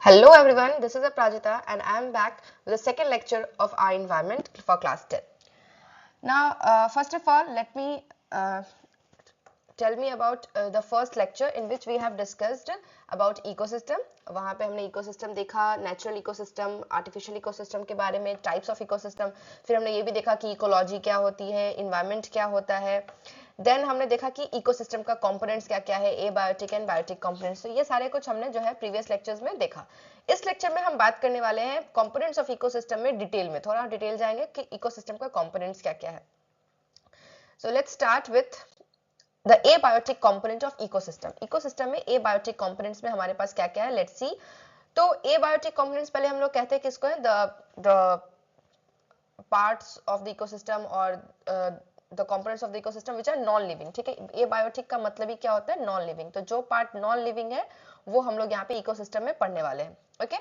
Hello everyone, this is Aprajita and I am back with the second lecture of our environment for class 10. Now, first of all, let me tell me about the first lecture in which we have discussed about ecosystem. वहाँ पे हमने ecosystem देखा, natural ecosystem, artificial ecosystem के बारे में, types of ecosystem. फिर हमने ये भी देखा कि ecology क्या होती है, environment क्या होता है. देन हमने देखा कि इकोसिस्टम का कंपोनेंट्स क्या क्या है, एबायोटिक एंड बायोटिक कंपोनेंट्स. तो ये सारे कुछ हमने जो है प्रीवियस लेक्चर्स में देखा. इस लेक्चर में हम बात करने वाले हैं कंपोनेंट्स ऑफ इकोसिस्टम में डिटेल में, थोड़ा डिटेल जाएंगे कि इकोसिस्टम का कंपोनेंट्स क्या क्या है. So let's start with the abiotic component of ecosystem. Ecosystem में एबायोटिक कंपोनेंट्स में हमारे पास क्या क्या है, लेट्स सी. तो एबायोटिक कंपोनेंट्स पहले हम लोग कहते हैं किसको है, the parts of the ecosystem और the components of the ecosystem which are non living. ठीक है, एबायोटिक का मतलब ही क्या होता है, नॉन लिविंग. तो जो पार्ट नॉन लिविंग है वो हम लोग यहाँ पे इकोसिस्टम में पढ़ने वाले हैं. ओके,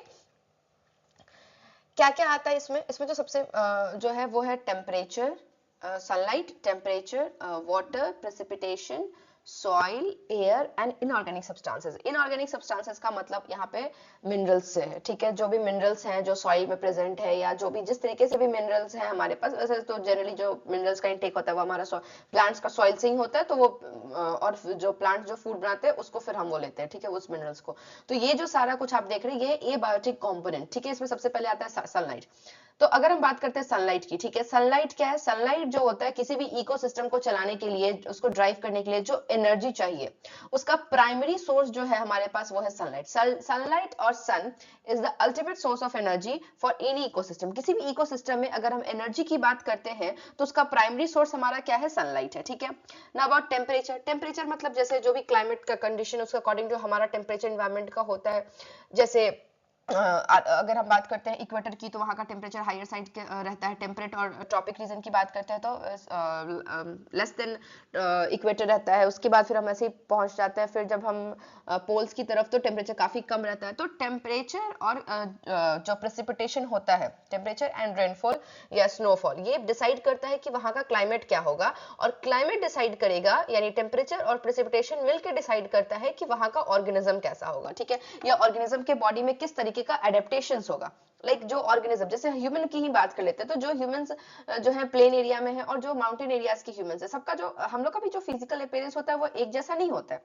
क्या क्या आता है इसमें. इसमें जो सबसे जो है वो है temperature, sunlight, temperature, water, precipitation, soil, air and inorganic substances. Inorganic substances का मतलब यहाँ पे मिनरल्स से है. ठीक है, जो भी मिनरल्स हैं जो सॉइल में प्रेजेंट है या जो भी जिस तरीके से भी मिनरल्स हैं हमारे पास, वैसे तो जनरली जो मिनरल्स का इंटेक होता है वो हमारा प्लांट्स का सॉइल से ही होता है. तो वो और जो प्लांट्स जो फूड बनाते हैं उसको फिर हम वो लेते हैं. ठीक है, उस मिनरल्स को. तो ये जो सारा कुछ आप देख रहे हैं ये एबायोटिक कंपोनेंट. ठीक है, इसमें सबसे पहले आता है सनलाइट. तो अगर हम बात करते हैं सनलाइट की, ठीक है, सनलाइट क्या है, सनलाइट जो होता है किसी भी इकोसिस्टम को चलाने के लिए, उसको ड्राइव करने के लिए जो एनर्जी चाहिए, उसका प्राइमरी सोर्स जो है हमारे पास वो है सनलाइट. सनलाइट और sun is the ultimate source of energy for any ecosystem. किसी भी इकोसिस्टम में अगर हम एनर्जी की बात करते हैं तो उसका प्राइमरी सोर्स हमारा क्या है, सनलाइट है. ठीक है, ना अबाउट टेम्परेचर. टेम्परेचर मतलब जैसे जो भी क्लाइमेट का कंडीशन उसके अकॉर्डिंग जो हमारा टेम्परेचर एनवायरमेंट का होता है. जैसे अगर हम बात करते हैं इक्वेटर की तो वहाँ का टेम्परेचर हायर साइड रहता है. टेम्परेट और ट्रॉपिक रीजन की बात करते हैं तो लेस देन इक्वेटर रहता है. उसके बाद फिर हम ऐसे ही पहुंच जाते हैं. फिर जब हम पोल्स की तरफ तो टेम्परेचर काफी कम रहता है. तो टेम्परेचर और जो प्रेसिपिटेशन होता है, टेम्परेचर एंड रेनफॉल या स्नोफॉल, ये डिसाइड करता है कि वहाँ का क्लाइमेट क्या होगा. और क्लाइमेट डिसाइड करेगा, यानी टेम्परेचर और प्रेसिपिटेशन मिलकर डिसाइड करता है कि वहाँ का ऑर्गेनिज्म कैसा होगा. ठीक है, या ऑर्गेनिज्म के बॉडी में किस तरीके का एडेप्टेशन होगा. लाइक जो ऑर्गेनिज्म, जैसे ह्यूमन की ही बात कर लेते हैं, तो जो ह्यूमंस जो है प्लेन एरिया में है और जो माउंटेन एरियाज के ह्यूमंस है, सबका जो हम लोग का भी जो फिजिकल अपीयरेंस होता है वो एक जैसा नहीं होता है.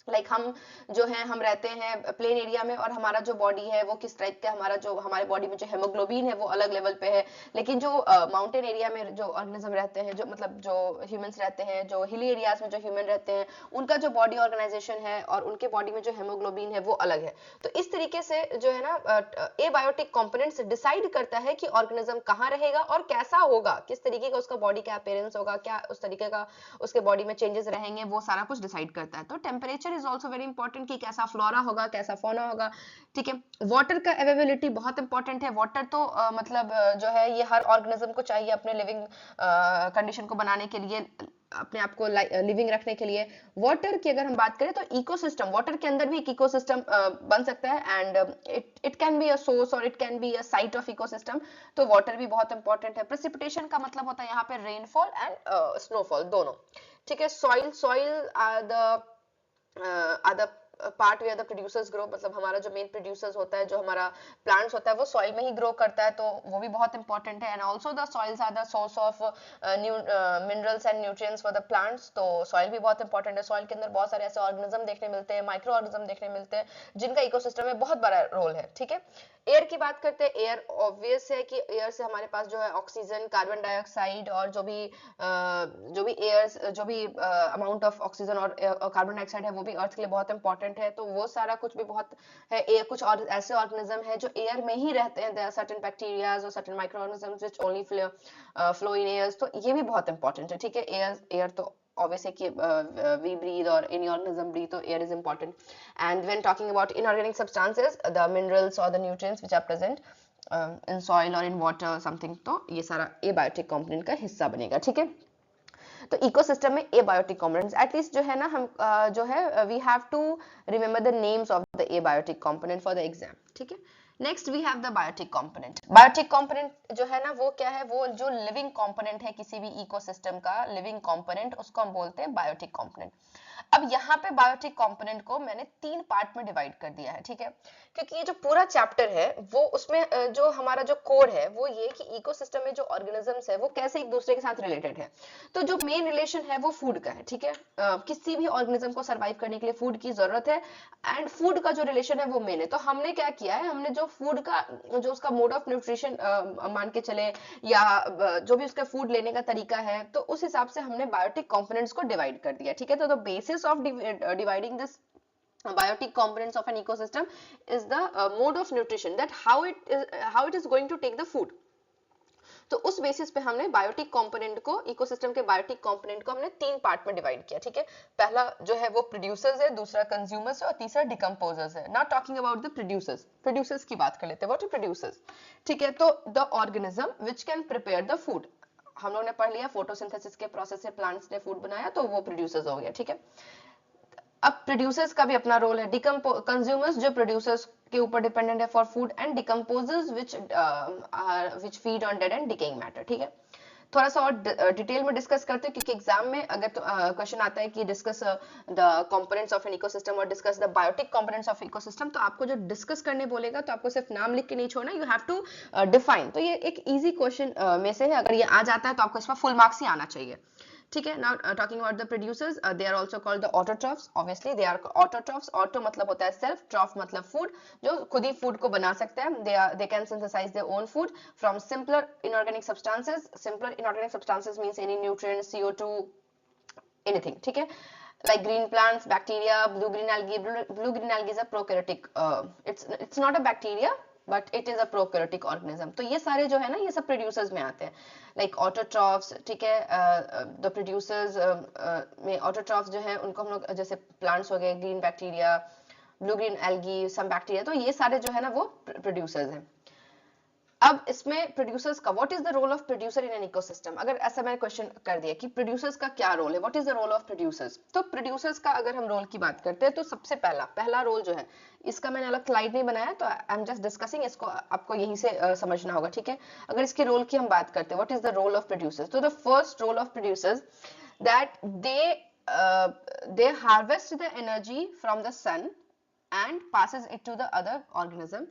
लाइक हम जो है हम रहते हैं प्लेन एरिया में और हमारा जो बॉडी है वो किस टाइप का, हमारा जो हमारे बॉडी में जो हेमोग्लोबिन है वो अलग लेवल पे है. लेकिन जो माउंटेन एरिया में जो ऑर्गेनिज्म रहते हैं, जो मतलब जो ह्यूमंस रहते हैं, जो हिली एरियाज में जो ह्यूमन रहते हैं, उनका जो बॉडी ऑर्गेनाइजेशन है और उनके बॉडी में जो हेमोग्लोबिन है वो अलग है. तो इस तरीके से जो है ना एबायोटिक कंपोनेंट्स डिसाइड करता है कि ऑर्गेनिज्म कहाँ रहेगा और कैसा होगा, किस तरीके का उसका बॉडी का अपीयरेंस होगा, क्या उस तरीके का उसके बॉडी में चेंजेस रहेंगे, वो सारा कुछ डिसाइड करता है. तो temperature is also very important कि कैसा फ्लोरा होगा, कैसा फौना होगा. ठीक है, वाटर का अवेलेबिलिटी बहुत इंपॉर्टेंट है. वाटर तो मतलब जो है ये हर ऑर्गेनिज्म को चाहिए अपने लिविंग कंडीशन को बनाने के लिए, अपने आप को लिविंग रखने के लिए. वाटर की अगर हम बात करें तो इकोसिस्टम, वाटर के अंदर भी एक इकोसिस्टम बन सकता है and it can be a source और it can be a site of ecosystem. तो वाटर भी बहुत इंपॉर्टेंट है. प्रेसिपिटेशन का मतलब होता है यहाँ पे रेनफॉल एंड स्नोफॉल दोनों. ठीक है, soil are the part where the producers grow. मतलब हमारा जो मेन प्रोड्यूसर्स होता है, जो हमारा प्लांट्स होता है वो सॉइल में ही ग्रो करता है, तो वो भी बहुत इंपॉर्टेंट है. And also the soils are the source of minerals and nutrients for the plants. तो सॉइल भी बहुत इंपॉर्टेंट है. सॉइल के अंदर बहुत सारे ऐसे ऑर्गेनिज्म देखने मिलते हैं, माइक्रो ऑर्गेनिज्म देखने मिलते हैं, जिनका इकोसिस्टम में बहुत बड़ा रोल है. ठीक है, एयर की बात करते हैं. एयर ऑब्वियस है कि एयर से हमारे पास जो है ऑक्सीजन, कार्बन डाइऑक्साइड और जो भी एयर जो भी अमाउंट ऑफ ऑक्सीजन और कार्बन डाइऑक्साइड है वो भी अर्थ के लिए बहुत इंपॉर्टेंट है. तो वो सारा कुछ भी बहुत है. एयर कुछ और ऐसे ऑर्गेनिज्म है जो एयर में ही रहते हैं. देयर आर सर्टेन बैक्टीरियाज और certain micro organisms which only flow in years. तो ये भी बहुत इंपॉर्टेंट है. ठीक है, एयर तो obviously कि we breathe or any organism breathe, so air is important. And when talking about inorganic substances, the minerals or the nutrients which are present in soil or in water something, तो ये सारा abiotic component का हिस्सा बनेगा. ठीक है, तो ecosystem में एबायोटिक कंपोनेंट्स एटलीस्ट जो है ना हम जो है we have to remember the names of the abiotic component for the exam. ठीक है, next we have the biotic component. Biotic component जो है ना वो क्या है, वो जो लिविंग कंपोनेंट है किसी भी इकोसिस्टम का लिविंग कंपोनेंट, उसको हम बोलते हैं बायोटिक कंपोनेंट. अब यहाँ पे बायोटिक कंपोनेंट को मैंने 3 पार्ट में डिवाइड कर दिया है, ठीक है, क्योंकि ये जो पूरा चैप्टर है वो उसमें जो हमारा जो कोर है वो ये कि इकोसिस्टम में जो ऑर्गेनिजम्स है वो कैसे एक दूसरे के साथ रिलेटेड है। तो जो मेन रिलेशन है वो फूड का है, ठीक है, किसी भी ऑर्गेनिज्म को सर्वाइव करने के लिए फूड की जरूरत है एंड फूड का जो रिलेशन है वो मेन है। तो हमने क्या किया है, हमने जो फूड का जो उसका मोड ऑफ न्यूट्रिशन मान के चले या जो भी उसका फूड लेने का तरीका है, तो उस हिसाब से हमने बायोटिक कंपोनेंट्स को डिवाइड कर दिया, ठीक है। तो the basis of dividing this biotic components of an ecosystem is the mode of nutrition, that how it is going to take the food. तो उस बेसिस पे हमने बायोटिक कंपोनेंट को, इकोसिस्टम के बायोटिक कंपोनेंट को हमने 3 पार्ट में divide किया, ठीक है। पहला जो है वो प्रोड्यूसर्स है, दूसरा कंज्यूमर्स है और तीसरा डिकम्पोजर्स है। Not talking about the producers की बात कर लेते हैं। व्हाट आर प्रोड्यूसर्स, ठीक है। तो the organism which can prepare the food, हम लोग ने पढ़ लिया फोटोसिंथेसिस के प्रोसेस से प्लांट्स ने फूड बनाया, तो वो प्रोड्यूसर्स हो गया, ठीक है। अब प्रोड्यूसर्स का भी अपना रोल है। कंज्यूमर्स जो प्रोड्यूसर्स के ऊपर डिपेंडेंट है for food, and decomposers which feed on dead and decaying matter, ठीक है। थोड़ा सा और डिटेल में डिस्कस करते हैं, क्योंकि एग्जाम में अगर क्वेश्चन आता है कि discuss the components of an ecosystem और discuss the biotic components of ecosystem, तो आपको जो डिस्कस करने बोलेगा तो आपको सिर्फ नाम लिख के नहीं छोड़ना, यू हैव टू डिफाइन। तो ये एक इजी क्वेश्चन में से है, अगर ये आ जाता है तो आपको इसमें फुल मार्क्स ही आना चाहिए, ठीक है। Now talking about the producers, they are also called the autotrophs. Obviously they are autotrophs. Auto मतलब होता है self, troph मतलब food, जो खुद ही food को बना सकते हैं। They can synthesize their own food from simpler inorganic substances. Simpler inorganic substances means any nutrients, CO2, anything, ठीक है। Like green plants, bacteria, blue green algae. Blue green algae is a prokaryotic. It's not a bacteria, but it is a prokaryotic organism. तो ये सारे जो है ना, ये सब प्रोड्यूसर्स में आते हैं, लाइक ऑटोट्रॉफ्स, ठीक है। द प्रोड्यूसर्स में ऑटोट्रॉफ्स जो है उनको हम लोग जैसे प्लांट्स हो गए, green bacteria, blue green algae, some bacteria, तो ये सारे जो है ना वो प्रोड्यूसर्स हैं। अब इसमें प्रोड्यूसर्स का, what is the role of producer in an ecosystem, अगर ऐसा मैंने क्वेश्चन कर दिया कि प्रोड्यूसर्स का क्या रोल है, what is the role of producers, तो प्रोड्यूसर्स का अगर हम रोल की बात करते हैं तो सबसे पहला रोल जो है, इसका मैंने अलग स्लाइड नहीं बनाया, तो आई एम जस्ट डिस्कसिंग, इसको आपको यहीं से समझना होगा, ठीक है। अगर इसके रोल की हम बात करते हैं, what is the role of producers, तो the first role of producers that they harvest the energy from the sun and passes it to the other organism,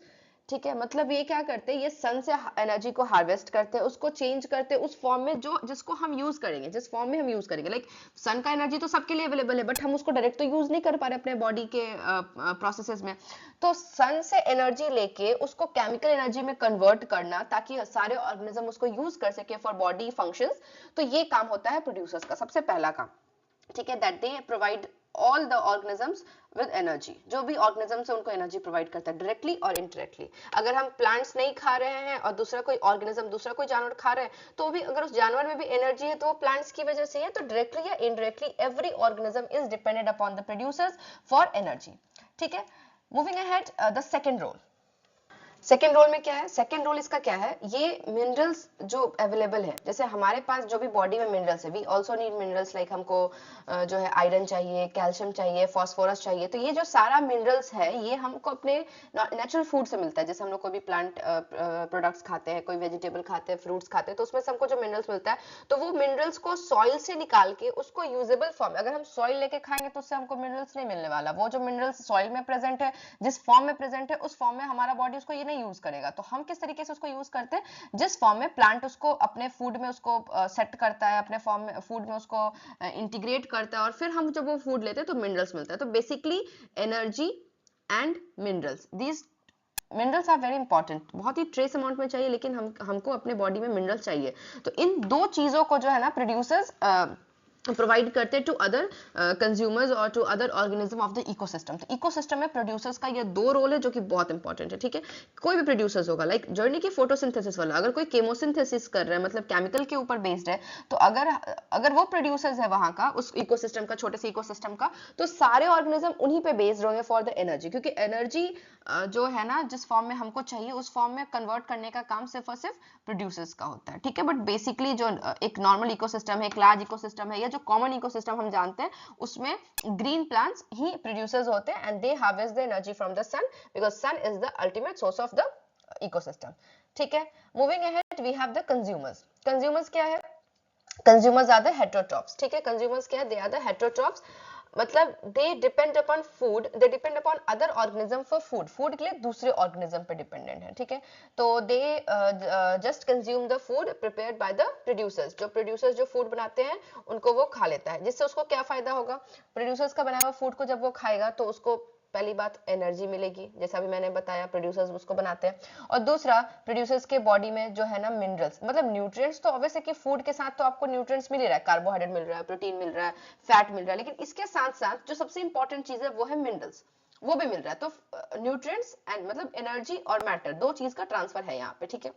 ठीक है। मतलब ये क्या करते हैं, ये सन से एनर्जी को हार्वेस्ट करते हैं, उसको चेंज करते हैं उस फॉर्म में जो जिसको हम यूज करेंगे, जिस फॉर्म में हम यूज करेंगे। लाइक सन का एनर्जी तो सबके लिए अवेलेबल है, बट हम उसको डायरेक्ट तो यूज नहीं कर पा रहे अपने बॉडी के प्रोसेसेस में। तो सन से एनर्जी लेके उसको केमिकल एनर्जी में कन्वर्ट करना, ताकि सारे ऑर्गेनिज्म उसको यूज कर सके फॉर बॉडी फंक्शंस, तो ये काम होता है प्रोड्यूसर्स का, सबसे पहला काम, ठीक है। That they provide all the organisms with energy, जो भी organisms है उनको एनर्जी प्रोवाइड करता है डायरेक्टली और इनडायरेक्टली। अगर हम प्लांट्स नहीं खा रहे हैं और दूसरा कोई ऑर्गेनिज्म, दूसरा कोई जानवर खा रहे हैं, तो भी अगर उस जानवर में भी एनर्जी है तो वो प्लांट्स की वजह से है। तो डायरेक्टली या indirectly every organism is dependent upon the producers for energy, ठीक है। Moving ahead, the second role, second role में क्या है, सेकेंड रोल इसका क्या है, ये मिनरल्स जो अवेलेबल है, जैसे हमारे पास जो भी बॉडी में मिनरल्स है, we also need minerals, like हमको जो है आयरन चाहिए, कैल्शियम चाहिए, फॉस्फोरस चाहिए। तो ये जो सारा मिनरल्स है ये हमको अपने नेचुरल फूड से मिलता है। जैसे हम लोग कोई भी प्लांट प्रोडक्ट्स खाते हैं, कोई वेजिटेबल खाते हैं, फ्रूट्स खाते हैं, तो उसमें से हमको जो मिनरल्स मिलता है, तो वो मिनरल्स को सॉइल से निकाल के उसको यूजेबल फॉर्म, अगर हम सॉइल लेके खाएंगे तो उससे हमको मिनरल्स नहीं मिलने वाला। वो जो मिनरल्स सॉइल में प्रेजेंट है, जिस फॉर्म में प्रेजेंट है, उस फॉर्म में हमारा बॉडी उसको ये नहीं यूज करेगा। तो हम किस तरीके से उसको यूज करते हैं, जिस फॉर्म में प्लांट उसको अपने फूड में उसको सेट करता है, अपने फॉर्म में फूड में उसको इंटीग्रेट करता है, और फिर हम जब वो फूड लेते हैं तो मिनरल्स मिलता है। तो basically energy and minerals, these minerals are very important, बहुत ही ट्रेस अमाउंट में चाहिए, लेकिन हमको अपने बॉडी में मिनरल्स चाहिए। तो इन दो चीजों को जो है ना प्रोड्यूसर्स प्रोवाइड करते हैं टू अदर कंज्यूमर्स और to other organism of the ecosystem. तो इकोसिस्टम में प्रोड्यूसर्स का ये दो रोल है जो कि बहुत इंपॉर्टेंट है, ठीक है। कोई भी प्रोड्यूसर्स होगा, लाइक जर्नी की फोटोसिंथेसिस वाला, अगर कोई केमोसिंथेसिस कर रहा है, मतलब केमिकल के ऊपर बेस्ड है, तो अगर वो प्रोड्यूसर्स है वहां का, उस इकोसिस्टम का, छोटे से इकोसिस्टम का, तो सारे ऑर्गेनिज्म उन्हीं पे बेस्ड होंगे फॉर द एनर्जी, क्योंकि एनर्जी जो है ना जिस फॉर्म में हमको चाहिए उस फॉर्म में कन्वर्ट करने का काम सिर्फ और सिर्फ प्रोड्यूसर्स का होता है, ठीक है। बट बेसिकली जो एक नॉर्मल इकोसिस्टम है, एक लार्ज इकोसिस्टम है, या जो कॉमन इकोसिस्टम हम जानते हैं, उसमें ग्रीन प्लांट्स ही प्रोड्यूसर्स होते हैं, and they harvest the energy from the sun, because sun is the ultimate source of the ecosystem, ठीक है। Moving ahead, we have the consumers. Consumers क्या है, कंज्यूमर्स आर द हेटेरोट्रॉफ्स, ठीक है। Consumers क्या है, दे आर द हेटेरोट्रॉफ्स, मतलब they depend upon food, they depend upon other organism for food, food के लिए दूसरे ऑर्गेनिज्म पे डिपेंडेंट है, ठीक है। तो they just consume the food prepared by the producers, जो प्रोड्यूसर्स जो फूड बनाते हैं उनको वो खा लेता है, जिससे उसको क्या फायदा होगा, प्रोड्यूसर्स का बनाया हुआ फूड को जब वो खाएगा तो उसको पहली बात एनर्जी मिलेगी, जैसा भी मैंने बताया प्रोड्यूसर्स उसको बनाते हैं, और दूसरा प्रोड्यूसर्स के बॉडी में जो है ना मिनरल्स, मतलब न्यूट्रिएंट्स तो ऑब्वियस है कि फूड के साथ तो आपको न्यूट्रिएंट्स मिल ही रहा है, कार्बोहाइड्रेट मिल रहा है, प्रोटीन मिल रहा है, फैट मिल रहा है, लेकिन इसके साथ साथ जो सबसे इंपॉर्टेंट चीज है वो है मिनरल्स, वो भी मिल रहा है। तो न्यूट्रिएंट्स एंड मतलब एनर्जी और मैटर, दो चीज का ट्रांसफर है यहाँ पे, ठीक है।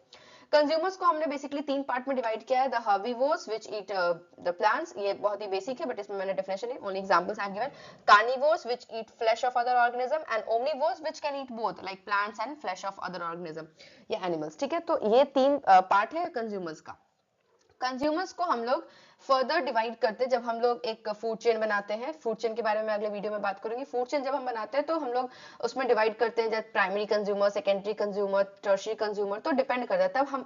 कंज्यूमर्स को हमने बेसिकली 3 पार्ट में डिवाइड किया है, the herbivores which eat the plants, ये बहुत ही बेसिक है बट इसमें मैंने डेफिनेशन नहीं, only examples I have given, carnivores which eat flesh of other organism, and omnivores which can eat both like plants and flesh of other organism या animals, ठीक है। तो ये 3 पार्ट है कंज्यूमर्स का। कंज्यूमर्स को हम लोग फर्दर डिवाइड करते हैं जब हम लोग एक फूड चेन बनाते हैं, फूड चेन के बारे में अगले वीडियो में बात करूंगी। फूड चेन जब हम बनाते हैं तो हम लोग उसमें डिवाइड करते हैं जैसे primary consumer, secondary consumer, tertiary consumer, तो डिपेंड करता है।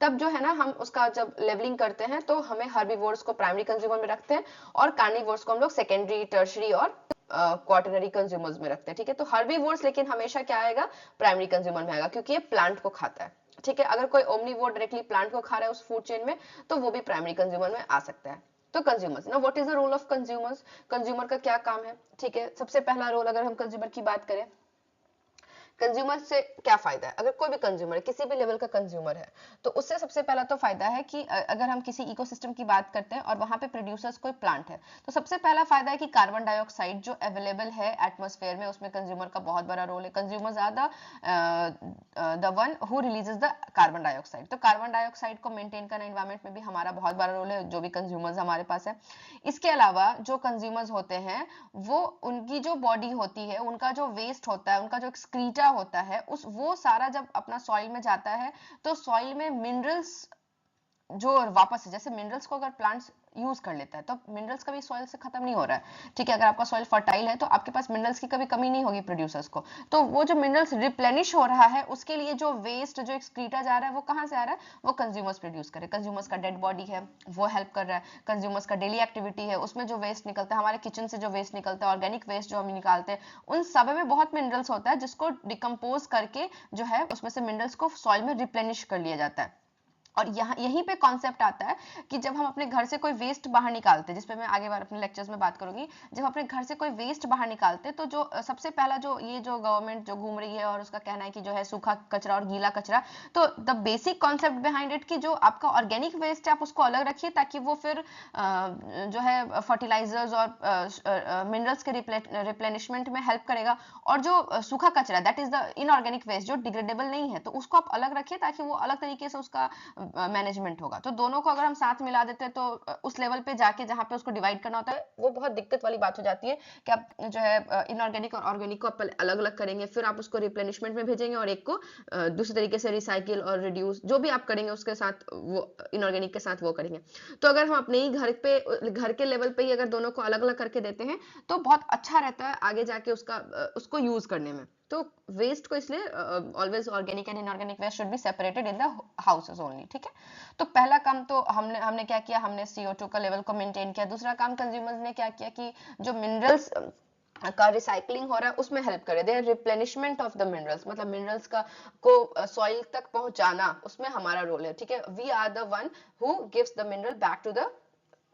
तब जो है ना हम उसका जब लेवलिंग करते हैं तो हमें हर्बीवोर्स को प्राइमरी कंज्यूमर में रखते हैं और कार्निवोर्स को हम लोग सेकेंडरी, टर्शियरी और क्वार्टरनरी कंज्यूमर्स में रखते हैं, ठीक है। तो हर्बीवोर्स लेकिन हमेशा क्या आएगा, प्राइमरी कंज्यूमर में आएगा, क्योंकि ये प्लांट को खाता है, ठीक है। अगर कोई ओमनीवोर डायरेक्टली प्लांट को खा रहा है उस फूड चेन में तो वो भी प्राइमरी कंज्यूमर में आ सकता है। तो कंज्यूमर्स ना, what is the role of consumers, consumer का क्या काम है, ठीक है। सबसे पहला रोल अगर हम कंज्यूमर की बात करें, कंज्यूमर से क्या फायदा है, अगर कोई भी कंज्यूमर किसी भी लेवल का कंज्यूमर है तो उससे सबसे पहला तो फायदा है कि अगर हम किसी इकोसिस्टम की बात करते हैं और वहां पे प्रोड्यूसर्स कोई प्लांट है तो सबसे पहला फायदा है कि कार्बन डाइऑक्साइड जो अवेलेबल है एटमॉस्फेयर में उसमें कंज्यूमर का बहुत बड़ा रोल है। Consumers are the one who releases the carbon dioxide, तो कार्बन डाइऑक्साइड को मेंटेन करना एनवायरमेंट में भी हमारा बहुत बड़ा रोल है, जो भी कंज्यूमर्स हमारे पास है। इसके अलावा जो कंज्यूमर्स होते हैं वो उनकी जो बॉडी होती है, उनका जो वेस्ट होता है, उनका जो एक्सक्रीटा होता है, उस वो सारा जब अपना सॉइल में जाता है तो सॉइल में मिनरल्स जो वापस है, जैसे मिनरल्स को अगर प्लांट्स यूज कर लेता है तो मिनरल्स कभी सॉइल से खत्म नहीं हो रहा है, ठीक है। अगर आपका सॉइल फर्टाइल है तो आपके पास मिनरल्स की कभी कमी नहीं होगी प्रोड्यूसर्स को, तो वो जो मिनरल्स रिप्लेनिश हो रहा है उसके लिए जो वेस्ट, जो एक्सक्रीटा जा रहा है वो कहां से आ रहा है, वो कंज्यूमर्स प्रोड्यूस करे। कंज्यूमर्स का डेड बॉडी है वो हेल्प कर रहा है, कंज्यूमर्स का डेली एक्टिविटी है उसमें जो वेस्ट निकलता है, हमारे किचन से जो वेस्ट निकलता है, ऑर्गेनिक वेस्ट जो हम निकालते हैं, उन सब में बहुत मिनरल्स होता है जिसको डिकम्पोज करके जो है उसमें से मिनरल्स को सॉइल में रिप्लेनिश कर लिया जाता है। और यहाँ यहीं पे कॉन्सेप्ट आता है कि जब हम अपने घर से कोई वेस्ट बाहर निकालते हैं, जिस पे मैं आगे बार अपने लेक्चर्स में बात करूंगी, जब अपने घर से कोई वेस्ट बाहर निकालते हैं तो जो सबसे पहला जो ये जो गवर्नमेंट जो घूम रही है और उसका कहना है कि जो है सूखा कचरा और गीला कचरा, तो the basic concept behind it कि जो आपका ऑर्गेनिक वेस्ट है आप उसको अलग रखिए ताकि वो फिर जो है फर्टिलाइजर्स और मिनरल्स के रिप्लेनिशमेंट में हेल्प करेगा, और जो सूखा कचरा that is the inorganic waste जो डिग्रेडेबल नहीं है तो उसको आप अलग रखिए ताकि वो अलग तरीके से उसका मैनेजमेंट होगा। तो दोनों को अगर हम साथ मिला देते हैं तो उस लेवल पे जाके जहां पे उसको डिवाइड करना होता है वो बहुत दिक्कत वाली बात हो जाती है कि आप जो है इनऑर्गेनिक और ऑर्गेनिक को अलग अलग करेंगे, फिर आप उसको रिप्लेनिशमेंट में भेजेंगे और एक को दूसरे तरीके से रिसाइकिल और रिड्यूस जो भी आप करेंगे उसके साथ वो इनऑर्गेनिक के साथ वो करेंगे। तो अगर हम अपने ही घर के लेवल पे ही अगर दोनों को अलग अलग करके देते हैं तो बहुत अच्छा रहता है आगे जाके उसको यूज करने में। तो वेस्ट को इसलिए always organic and inorganic waste should be separated in the houses only, ठीक है। तो पहला काम तो हमने क्या किया, हमने CO2 का लेवल को मेंटेन किया। दूसरा काम कंज्यूमर्स ने क्या किया कि जो मिनरल्स का रिसाइकलिंग हो रहा है उसमें हेल्प करे, their replenishment of the minerals, मतलब मिनरल्स का को सॉइल तक पहुंचाना उसमें हमारा रोल है, ठीक है। We are the one who gives the mineral back to the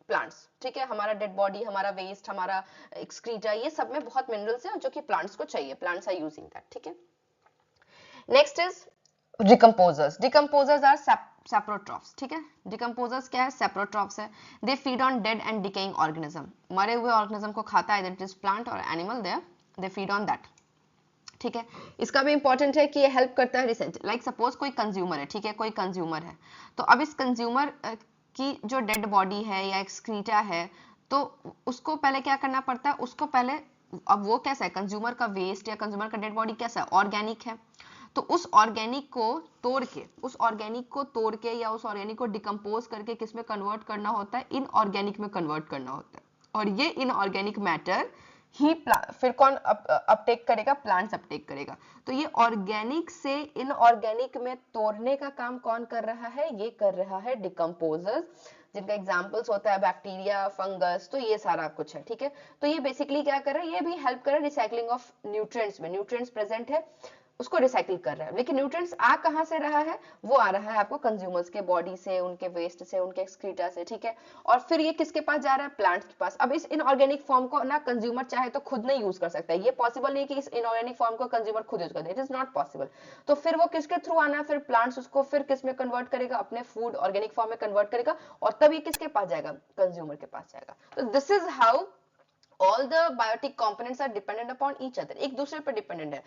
plants, ठीक है। हमारा डेड बॉडी, हमारा वेस्ट, हमारा एक्सक्रीटा, ये सब में बहुत मिनरल्स हैं जो कि प्लांट्स को चाहिए, प्लांट्स आर यूजिंग दैट, ठीक है। Next is decomposers. Decomposers are saprotrophs, ठीक है। डिकम्पोजर्स क्या है, सेप्रोट्रॉफ्स है। They feed on dead and decaying organism, मरे हुए ऑर्गेनिज्म को खाता है, दैट इज प्लांट और animal, they feed on that, ठीक है। इसका भी इंपॉर्टेंट है कि ये हेल्प करता है रिसर्च, लाइक सपोज कोई कंज्यूमर है, ठीक है, कोई कंज्यूमर है तो अब इस कंज्यूमर की जो डेड बॉडी है या एक्सक्रीटा है तो उसको पहले क्या करना पड़ता है, उसको पहले, अब वो कैसा है, कंज्यूमर का वेस्ट या कंज्यूमर का डेड बॉडी कैसा है, ऑर्गेनिक है, तो उस ऑर्गेनिक को तोड़ के या उस ऑर्गेनिक को डिकम्पोज करके किस में कन्वर्ट करना होता है, इनऑर्गेनिक में कन्वर्ट करना होता है। और ये इनऑर्गेनिक मैटर ही फिर कौन अपटेक करेगा, प्लांट्स अपटेक करेगा। तो ये ऑर्गेनिक से इनऑर्गेनिक में तोड़ने का काम कौन कर रहा है, ये कर रहा है डिकम्पोजर्स, जिनका एग्जांपल्स होता है बैक्टीरिया, फंगस, तो ये सारा कुछ है, ठीक है। तो ये बेसिकली क्या कर रहा है, ये भी हेल्प कर रहा है रिसाइकलिंग ऑफ न्यूट्रिएंट्स में, न्यूट्रिएंट्स प्रेजेंट है उसको रिसाइकिल कर रहा है। लेकिन न्यूट्रिएंट्स आ कहां से रहा है, वो आ रहा है आपको कंज्यूमर्स के बॉडी से, उनके वेस्ट से, उनके एक्सक्रीटा से, ठीक है। और फिर ये किसके पास जा रहा है, प्लांट्स के पास। अब इस इनऑर्गेनिक फॉर्म को ना कंज्यूमर चाहे तो खुद नहीं यूज कर सकता है, ये पॉसिबल नहीं कि इस इनऑर्गेनिक फॉर्म को कंज्यूमर खुद यूज कर दे, इट इज नॉट पॉसिबल। तो फिर वो किसके थ्रू आना है, फिर प्लांट्स उसको फिर किस में कन्वर्ट करेगा, अपने फूड ऑर्गेनिक फॉर्म में कन्वर्ट करेगा, और तब ये किसके पास जाएगा, कंज्यूमर के पास जाएगा। तो this is how all the biotic components are dependent upon each other, एक दूसरे पर डिपेंडेंट है।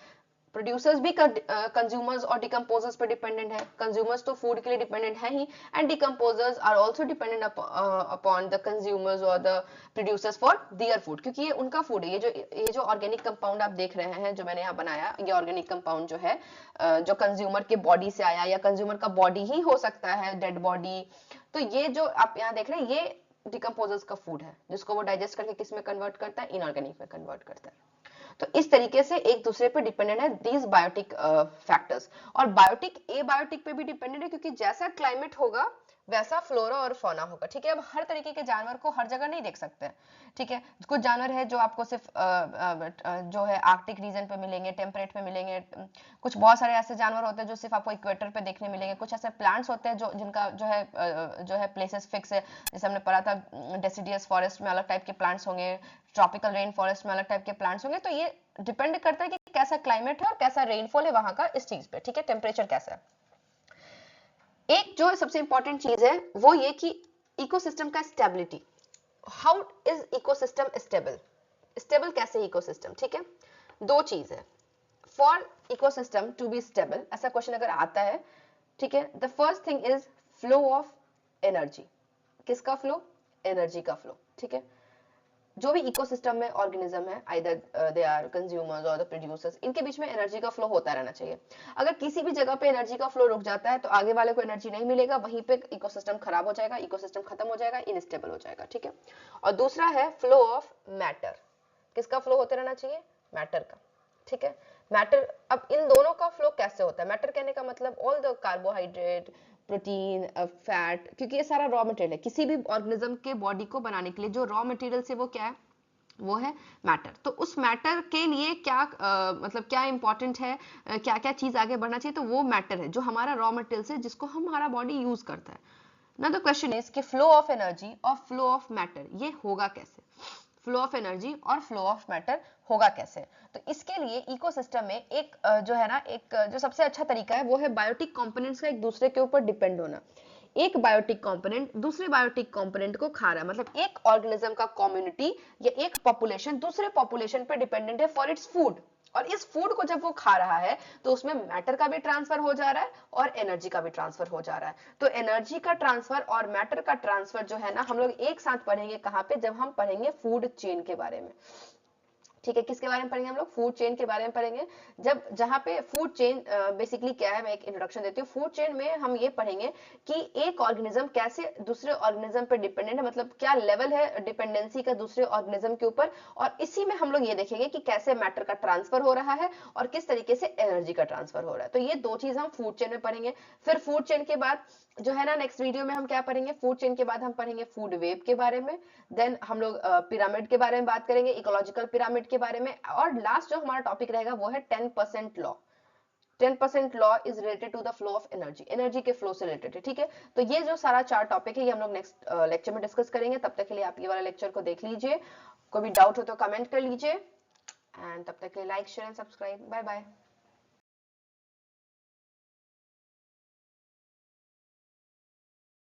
प्रोड्यूसर्स भी कंज्यूमर्स और डिकम्पोजर्स पर डिपेंडेंट है, कंज्यूमर्स तो फूड के लिए डिपेंडेंट है ही, and decomposers are also dependent upon the consumers और the producers for their food, क्योंकि ये उनका फूड है। ये जो ऑर्गेनिक कंपाउंड आप देख रहे हैं जो मैंने यहाँ बनाया, ये ऑर्गेनिक कंपाउंड जो है जो कंज्यूमर के बॉडी से आया, या कंज्यूमर का बॉडी ही हो सकता है, डेड बॉडी, तो ये जो आप यहाँ देख रहे हैं ये डिकम्पोजर्स का फूड है, जिसको वो डाइजेस्ट करके किस में कन्वर्ट करता है, इनऑर्गेनिक में कन्वर्ट करता है। तो इस तरीके से एक दूसरे पे डिपेंडेंट है दीज बायोटिक फैक्टर्स। और बायोटिक एबायोटिक पे भी डिपेंडेंट है, क्योंकि जैसा क्लाइमेट होगा वैसा फ्लोरा और फौना होगा, ठीक है। अब हर तरीके के जानवर को हर जगह नहीं देख सकते हैं, ठीक है। कुछ जानवर है जो आपको सिर्फ जो है आर्कटिक रीजन पे मिलेंगे, टेम्परेट पे मिलेंगे, कुछ बहुत सारे ऐसे जानवर होते हैं जो सिर्फ आपको इक्वेटर पे देखने मिलेंगे, कुछ ऐसे प्लांट्स होते हैं जो जिनका जो है प्लेसेस फिक्स है, जैसे हमने पढ़ा था डेसिडियस फॉरेस्ट में अलग टाइप के प्लांट्स होंगे, ट्रॉपिकल रेन फॉरेस्ट में अलग टाइप के प्लांट्स होंगे। तो ये डिपेंड करता है कि कैसा क्लाइमेट है और कैसा रेनफॉल है वहां का इस चीज पे, ठीक है, टेम्परेचर कैसा है। एक जो सबसे इंपॉर्टेंट चीज है वो ये कि इकोसिस्टम का stability, how is ecosystem stable, stable कैसे इकोसिस्टम, ठीक है। दो चीज है for ecosystem to be stable, ऐसा क्वेश्चन अगर आता है, ठीक है। The first thing is flow of energy, किसका फ्लो, एनर्जी का फ्लो, ठीक है। जो भी इकोसिस्टम में ऑर्गेनिज्म है, आइदर दे आर कंज्यूमर्स और द प्रोड्यूसर्स, इनके बीच में एनर्जी का फ्लो होता रहना चाहिए। अगर किसी भी जगह पे एनर्जी का फ्लो रुक जाता है तो आगे वाले को एनर्जी नहीं मिलेगा, वहीं पे इकोसिस्टम खराब हो जाएगा, इकोसिस्टम खत्म हो जाएगा, इनस्टेबल हो जाएगा, ठीक है। और दूसरा है फ्लो ऑफ मैटर, किसका फ्लो होते रहना चाहिए, मैटर का, ठीक है। मैटर, अब इन दोनों का फ्लो कैसे होता है, मैटर कहने का मतलब all the carbohydrate, protein, fat, क्योंकि ये सारा रॉ मटेरियल है किसी भी ऑर्गेनिज्म के बॉडी को बनाने के लिए, जो रॉ मटेरियल से वो क्या है, वो है मैटर। तो उस मैटर के लिए क्या मतलब क्या इंपॉर्टेंट है, क्या क्या चीज आगे बढ़ना चाहिए, तो वो मैटर है जो हमारा रॉ मटेरियल से, जिसको हमारा बॉडी यूज करता है ना। द क्वेश्चन इज कि फ्लो ऑफ एनर्जी और फ्लो ऑफ मैटर ये होगा कैसे, फ्लो ऑफ एनर्जी और फ्लो ऑफ मैटर होगा कैसे। तो इसके लिए इकोसिस्टम में एक जो है ना, एक जो सबसे अच्छा तरीका है वो है बायोटिक कंपोनेंट्स का एक दूसरे के ऊपर डिपेंड होना। एक बायोटिक कंपोनेंट दूसरे बायोटिक कंपोनेंट को खा रहा है, मतलब एक ऑर्गेनिज्म का कम्युनिटी या एक पॉपुलेशन दूसरे पॉपुलेशन पे डिपेंडेंट है फॉर इट्स फूड, और इस फूड को जब वो खा रहा है तो उसमें मैटर का भी ट्रांसफर हो जा रहा है और एनर्जी का भी ट्रांसफर हो जा रहा है। तो एनर्जी का ट्रांसफर और मैटर का ट्रांसफर जो है ना, हम लोग एक साथ पढ़ेंगे कहाँ पे, जब हम पढ़ेंगे फूड चेन के बारे में, ठीक है। किसके बारे में पढ़ेंगे हम लोग, फूड चेन के बारे में पढ़ेंगे। जब जहां पे फूड चेन बेसिकली क्या है, मैं एक इंट्रोडक्शन देती हूँ। फूड चेन में हम ये पढ़ेंगे कि एक ऑर्गेनिज्म कैसे दूसरे ऑर्गेनिज्म पे डिपेंडेंट है, मतलब क्या लेवल है डिपेंडेंसी का दूसरे ऑर्गेनिज्म के ऊपर, और इसी में हम लोग ये देखेंगे कि कैसे मैटर का ट्रांसफर हो रहा है और किस तरीके से एनर्जी का ट्रांसफर हो रहा है। तो ये दो चीज हम फूड चेन में पढ़ेंगे। फिर फूड चेन के बाद जो है ना, नेक्स्ट वीडियो में हम क्या पढ़ेंगे, फूड चेन के बाद हम पढ़ेंगे फूड वेब के बारे में, देन हम लोग पिरामिड के बारे में बात करेंगे, इकोलॉजिकल पिरामिड के बारे में, और लास्ट जो हमारा टॉपिक रहेगा वो है 10% law. 10% law is related to the flow of energy, energy के फ्लो से रिलेटेड है, ठीक है। तो ये जो सारा 4 टॉपिक है ये हम लोग नेक्स्ट लेक्चर में डिस्कस करेंगे। तब तक के लिए आप ये वाला लेक्चर को देख लीजिए, कोई भी डाउट हो तो कमेंट कर लीजिए, एंड तब तक के लिए like share and subscribe. Bye bye.